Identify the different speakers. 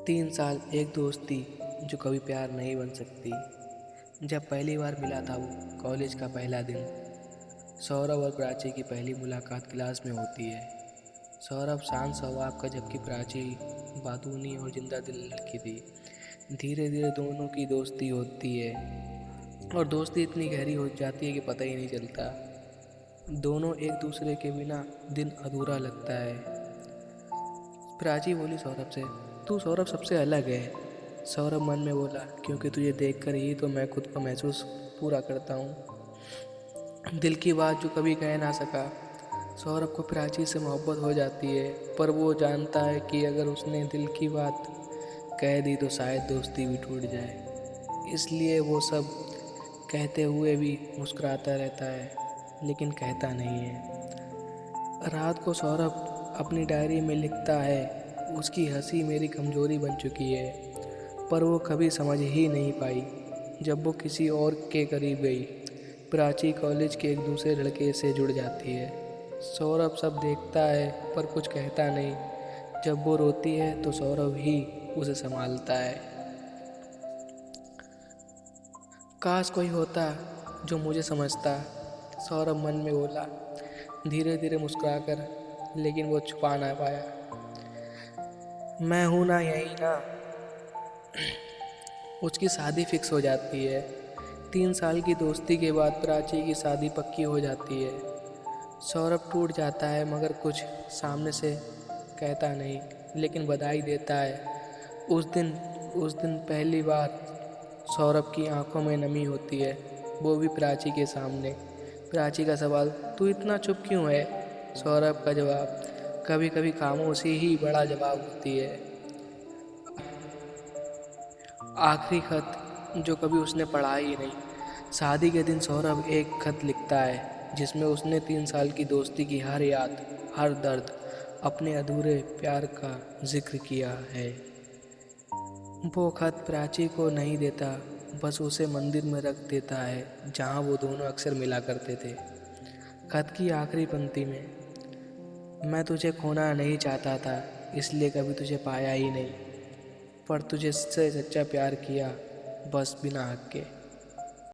Speaker 1: 3 साल एक दोस्ती जो कभी प्यार नहीं बन सकती। जब पहली बार मिला था वो कॉलेज का पहला दिन। सौरभ और प्राची की पहली मुलाकात क्लास में होती है। सौरभ शांत स्वभाव का, जबकि प्राची बातूनी और जिंदा दिल लड़की थी। धीरे धीरे दोनों की दोस्ती होती है और दोस्ती इतनी गहरी हो जाती है कि पता ही नहीं चलता। दोनों एक दूसरे के बिना दिन अधूरा लगता है। प्राची बोली सौरभ से, तू सौरभ सबसे अलग है। सौरभ मन में बोला, क्योंकि तुझे देखकर ही तो मैं खुद को महसूस पूरा करता हूँ। दिल की बात जो कभी कह ना सका। सौरभ को प्राची से मोहब्बत हो जाती है, पर वो जानता है कि अगर उसने दिल की बात कह दी तो शायद दोस्ती भी टूट जाए। इसलिए वो सब कहते हुए भी मुस्कुराता रहता है, लेकिन कहता नहीं है। रात को सौरभ अपनी डायरी में लिखता है, उसकी हंसी मेरी कमजोरी बन चुकी है। पर वो कभी समझ ही नहीं पाई। जब वो किसी और के करीब गई, प्राची कॉलेज के एक दूसरे लड़के से जुड़ जाती है। सौरभ सब देखता है पर कुछ कहता नहीं। जब वो रोती है तो सौरभ ही उसे संभालता है। काश कोई होता जो मुझे समझता, सौरभ मन में बोला, धीरे धीरे मुस्कुराकर, लेकिन वो छुपा ना पाया। मैं हूं ना यही ना। उसकी शादी फिक्स हो जाती है। 3 साल की दोस्ती के बाद प्राची की शादी पक्की हो जाती है। सौरभ टूट जाता है, मगर कुछ सामने से कहता नहीं, लेकिन बधाई देता है। उस दिन पहली बार सौरभ की आंखों में नमी होती है, वो भी प्राची के सामने। प्राची का सवाल, तू इतना चुप क्यों है? सौरभ का जवाब, कभी कभी खामोशी ही बड़ा जवाब होती है। आखिरी खत जो कभी उसने पढ़ा ही नहीं। शादी के दिन सौरभ एक खत लिखता है, जिसमें उसने 3 साल की दोस्ती की हर याद, हर दर्द, अपने अधूरे प्यार का जिक्र किया है। वो खत प्राची को नहीं देता, बस उसे मंदिर में रख देता है, जहाँ वो दोनों अक्सर मिला करते थे। खत की आखिरी पंक्ति में, मैं तुझे खोना नहीं चाहता था, इसलिए कभी तुझे पाया ही नहीं, पर तुझे से सच्चा प्यार किया, बस बिना हक के।